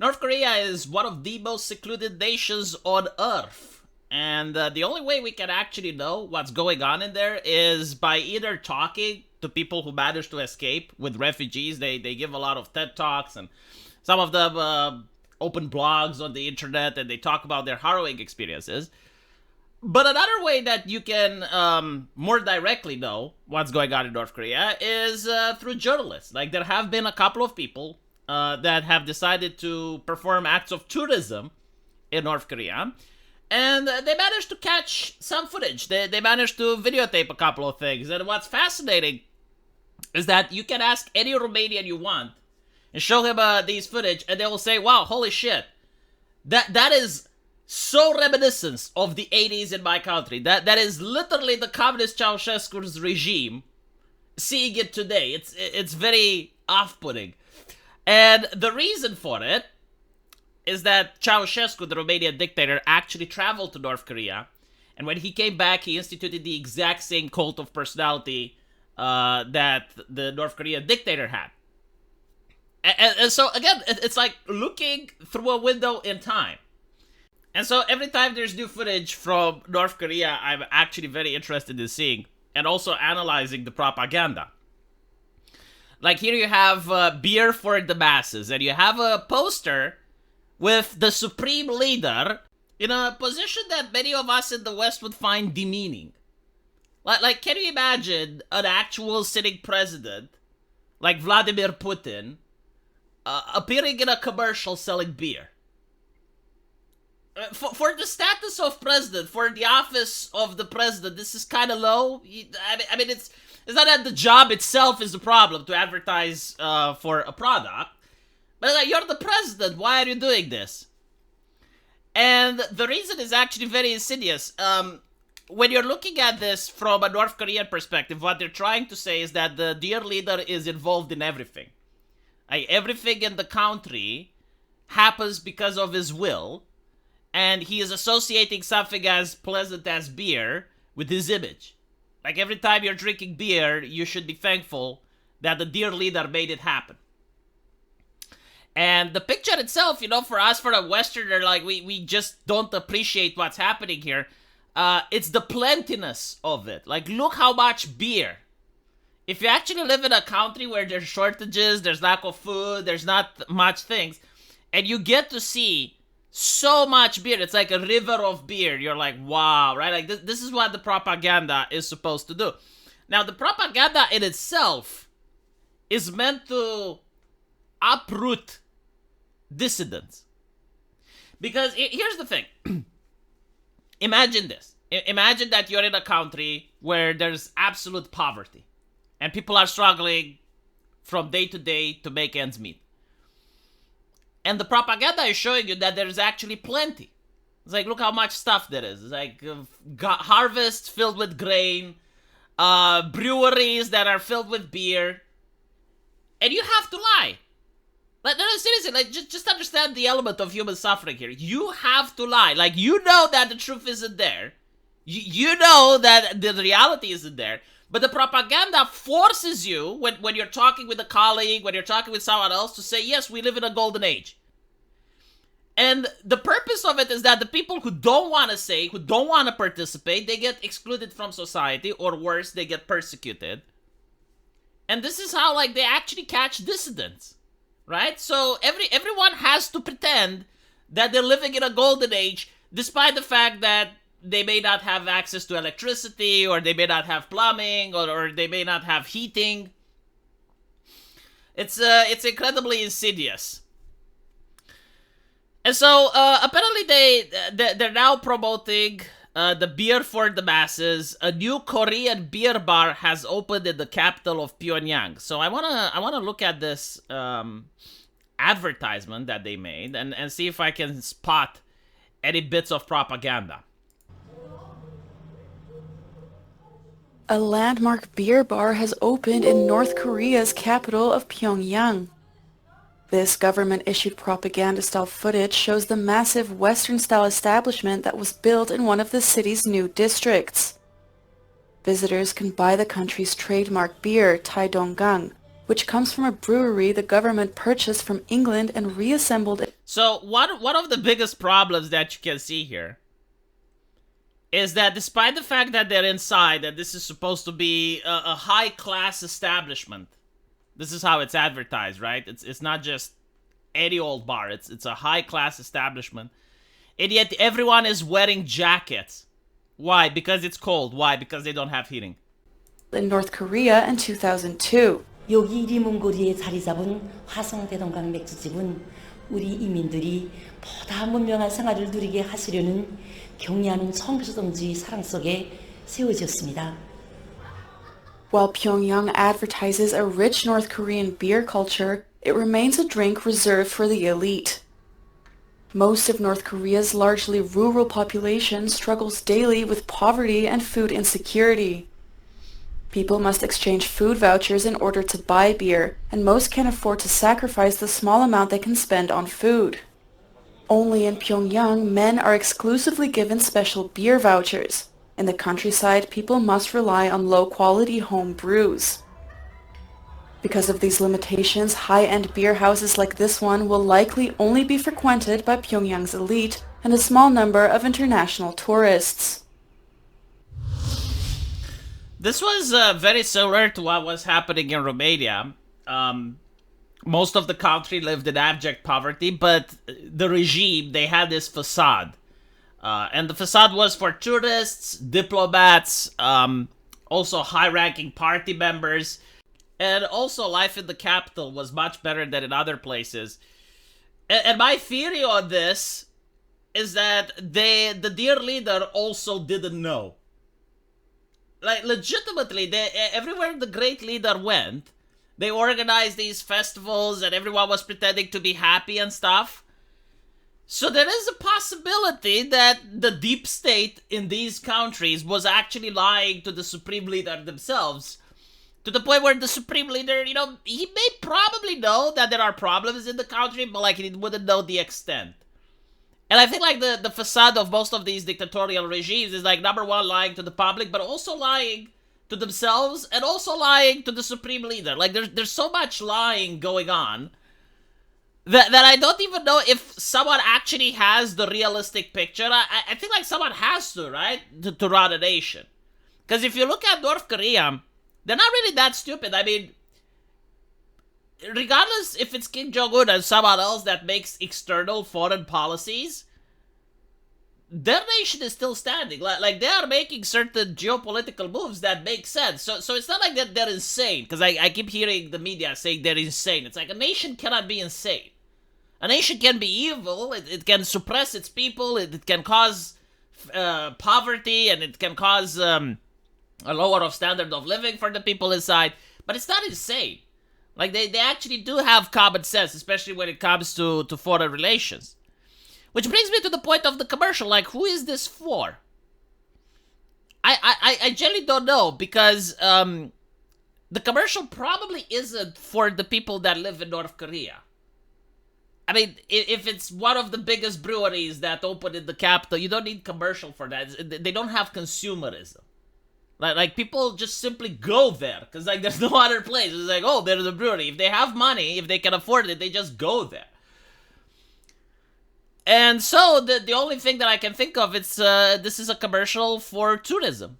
North Korea is one of the most secluded nations on Earth. And the only way we can actually know what's going on in there is by either talking to people who managed to escape with refugees. They give a lot of TED Talks, and some of them open blogs on the internet, and they talk about their harrowing experiences. But another way that you can more directly know what's going on in North Korea is through journalists. Like, there have been a couple of people that have decided to perform acts of tourism in North Korea. And they managed to catch some footage. They managed to videotape a couple of things. And what's fascinating is that you can ask any Romanian you want and show him these footage, and they will say, wow, holy shit. That is so reminiscent of the 80s in my country. That is literally the communist Ceausescu's regime seeing it today. It's very off-putting. And the reason for it is that Ceausescu, the Romanian dictator, actually traveled to North Korea. And when he came back, he instituted the exact same cult of personality that the North Korean dictator had. And so, again, it's like looking through a window in time. And so every time there's new footage from North Korea, I'm actually very interested in seeing and also analyzing the propaganda. Like, here you have beer for the masses, and you have a poster with the supreme leader in a position that many of us in the West would find demeaning. Like, can you imagine an actual sitting president, like Vladimir Putin, appearing in a commercial selling beer? For the status of president, for the office of the president, this is kind of low. I mean, it's not that the job itself is the problem to advertise for a product. But like, you're the president, why are you doing this? And the reason is actually very insidious. When you're looking at this from a North Korean perspective, what they're trying to say is that the dear leader is involved in everything. Like, everything in the country happens because of his will, and he is associating something as pleasant as beer with his image. Like, every time you're drinking beer, you should be thankful that the dear leader made it happen. And the picture itself, you know, for us, for a Westerner, like, we just don't appreciate what's happening here. It's the plentiness of it. Like, look how much beer. If you actually live in a country where there's shortages, there's lack of food, there's not much things, and you get to see so much beer, it's like a river of beer, you're like, wow, right? Like, this is what the propaganda is supposed to do. Now, the propaganda in itself is meant to uproot dissidents. Because here's the thing. Imagine this. Imagine that you're in a country where there's absolute poverty and people are struggling from day to day to make ends meet. And the propaganda is showing you that there's actually plenty. It's like, look how much stuff there is. It's like harvests filled with grain, breweries that are filled with beer. And you have to lie. Like, no, seriously, like, just understand the element of human suffering here. You have to lie. Like, you know that the truth isn't there. You know that the reality isn't there. But the propaganda forces you, when you're talking with a colleague, when you're talking with someone else, to say, yes, we live in a golden age. And the purpose of it is that the people who don't want to say, who don't want to participate, they get excluded from society, or worse, they get persecuted. And this is how, like, they actually catch dissidents. Right? So everyone has to pretend that they're living in a golden age, despite the fact that they may not have access to electricity, or they may not have plumbing, or they may not have heating. It's incredibly insidious. And so apparently they're now promoting the beer for the masses. A new Korean beer bar has opened in the capital of Pyongyang. So I wanna look at this advertisement that they made and see if I can spot any bits of propaganda. A landmark beer bar has opened in North Korea's capital of Pyongyang. This government-issued propaganda-style footage shows the massive Western-style establishment that was built in one of the city's new districts. Visitors can buy the country's trademark beer, Taedonggang, which comes from a brewery the government purchased from England and reassembled it. So one of the biggest problems that you can see here is that despite the fact that they're inside, that this is supposed to be a high class establishment, this is how it's advertised, right? It's not just any old bar. It's a high class establishment, and yet everyone is wearing jackets. Why? Because it's cold. Why? Because they don't have heating. In North Korea in 2002. 여기 리문고리에 자리 잡은 화성대동강 맥주집은 우리 이민들이 보다 문명한 생활을 누리게 하시려는 경의하는 성소동지 사랑 속에 세워졌습니다. While Pyongyang advertises a rich North Korean beer culture, it remains a drink reserved for the elite. Most of North Korea's largely rural population struggles daily with poverty and food insecurity. People must exchange food vouchers in order to buy beer, and most can't afford to sacrifice the small amount they can spend on food. Only in Pyongyang, men are exclusively given special beer vouchers. In the countryside, people must rely on low-quality home brews. Because of these limitations, high-end beer houses like this one will likely only be frequented by Pyongyang's elite and a small number of international tourists. This was very similar to what was happening in Romania. Most of the country lived in abject poverty, but the regime, they had this facade. And the facade was for tourists, diplomats, also high-ranking party members, and also life in the capital was much better than in other places. And my theory on this is that the dear leader also didn't know. Like, legitimately, everywhere the great leader went, they organized these festivals and everyone was pretending to be happy and stuff. So there is a possibility that the deep state in these countries was actually lying to the supreme leader themselves. To the point where the supreme leader, he may probably know that there are problems in the country, but like he wouldn't know the extent. And I think like the facade of most of these dictatorial regimes is like, number one, lying to the public, but also lying to themselves and also lying to the supreme leader. Like there's so much lying going on that I don't even know if someone actually has the realistic picture. I think like someone has to, right? To run a nation. Because if you look at North Korea, they're not really that stupid. I mean, regardless if it's Kim Jong-un and someone else that makes external foreign policies, their nation is still standing. Like they are making certain geopolitical moves that make sense. So it's not like that they're insane. Because I keep hearing the media saying they're insane. It's like a nation cannot be insane. A nation can be evil. It can suppress its people. It can cause poverty, and it can cause a lower of standard of living for the people inside. But it's not insane. Like, they actually do have common sense, especially when it comes to foreign relations. Which brings me to the point of the commercial. Like, who is this for? I generally don't know, because the commercial probably isn't for the people that live in North Korea. I mean, if it's one of the biggest breweries that opened in the capital, you don't need commercial for that. They don't have consumerism. Like people just simply go there because like there's no other place. It's like, oh, there's a brewery. If they have money, if they can afford it, they just go there. And so the only thing that I can think of is this is a commercial for tourism.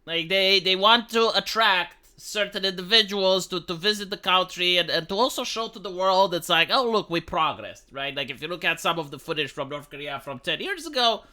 Like they want to attract certain individuals to visit the country and to also show to the world it's like, oh look, we progressed, right? Like if you look at some of the footage from North Korea from 10 years ago,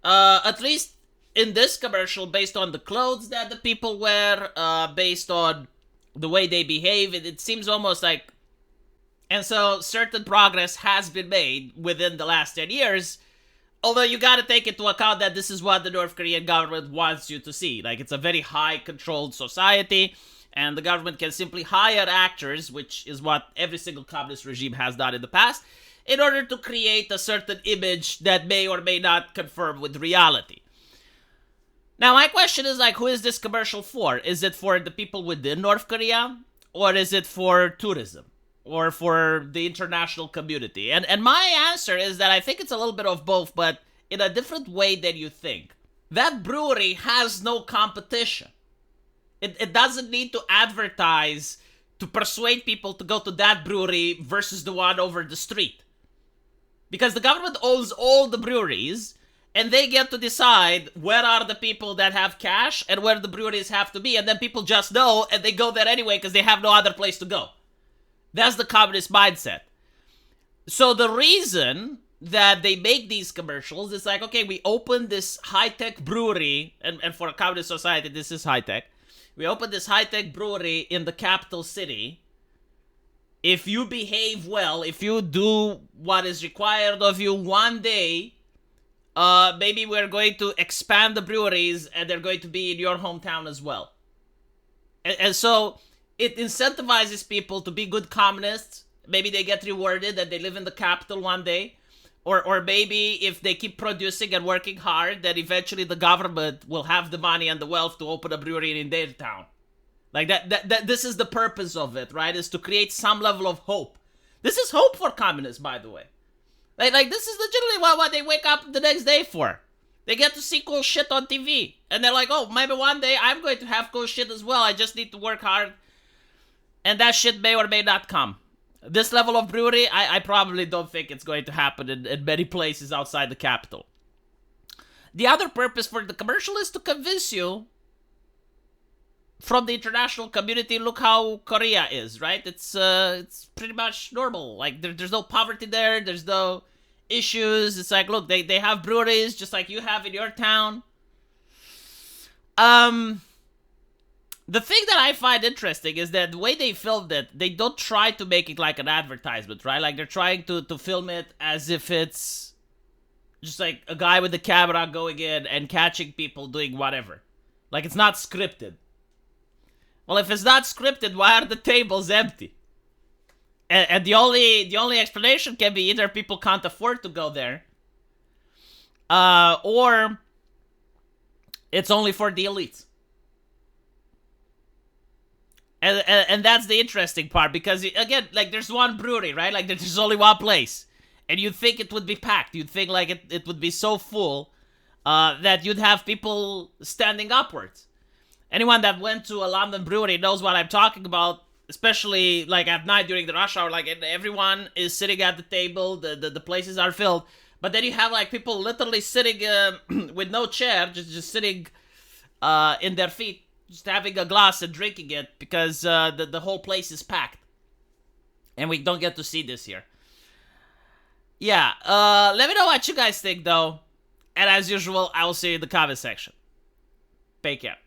at least in this commercial, based on the clothes that the people wear, based on the way they behave, it seems almost like... And so certain progress has been made within the last 10 years, although you gotta take into account that this is what the North Korean government wants you to see. Like, it's a very high-controlled society, and the government can simply hire actors, which is what every single communist regime has done in the past, in order to create a certain image that may or may not conform with reality. Now, my question is, like, who is this commercial for? Is it for the people within North Korea? Or is it for tourism? Or for the international community? And my answer is that I think it's a little bit of both, but in a different way than you think. That brewery has no competition. It doesn't need to advertise to persuade people to go to that brewery versus the one over the street. Because the government owns all the breweries, and they get to decide where are the people that have cash and where the breweries have to be, and then people just know, and they go there anyway because they have no other place to go. That's the communist mindset. So the reason that they make these commercials is like, okay, we open this high-tech brewery, and for a communist society, this is high-tech. We open this high-tech brewery in the capital city. If you behave well, if you do what is required of you, one day, maybe we're going to expand the breweries and they're going to be in your hometown as well. And so it incentivizes people to be good communists. Maybe they get rewarded that they live in the capital one day. Or maybe if they keep producing and working hard, then eventually the government will have the money and the wealth to open a brewery in their town. Like that this is the purpose of it, right? Is to create some level of hope. This is hope for communists, by the way. Like this is legitimately what they wake up the next day for. They get to see cool shit on TV. And they're like, oh, maybe one day I'm going to have cool shit as well. I just need to work hard. And that shit may or may not come. This level of brewery, I probably don't think it's going to happen in many places outside the capital. The other purpose for the commercial is to convince you from the international community, look how Korea is, right? It's pretty much normal. Like, there's no poverty there. There's no issues. It's like, look, they have breweries just like you have in your town. The thing that I find interesting is that the way they filmed it, they don't try to make it like an advertisement, right? Like, they're trying to film it as if it's just like a guy with a camera going in and catching people doing whatever. Like, it's not scripted. Well, if it's not scripted, why are the tables empty? And the only explanation can be either people can't afford to go there, or it's only for the elites. And that's the interesting part, because again, like, there's one brewery, right? Like, there's only one place, and you'd think it would be packed. You'd think like it would be so full that you'd have people standing upwards. Anyone that went to a London brewery knows what I'm talking about, especially like at night during the rush hour. Like, everyone is sitting at the table, the places are filled, but then you have like people literally sitting with no chair, just sitting in their feet, just having a glass and drinking it, because the whole place is packed, and we don't get to see this here. Yeah, let me know what you guys think though, and as usual, I will see you in the comment section. Take care.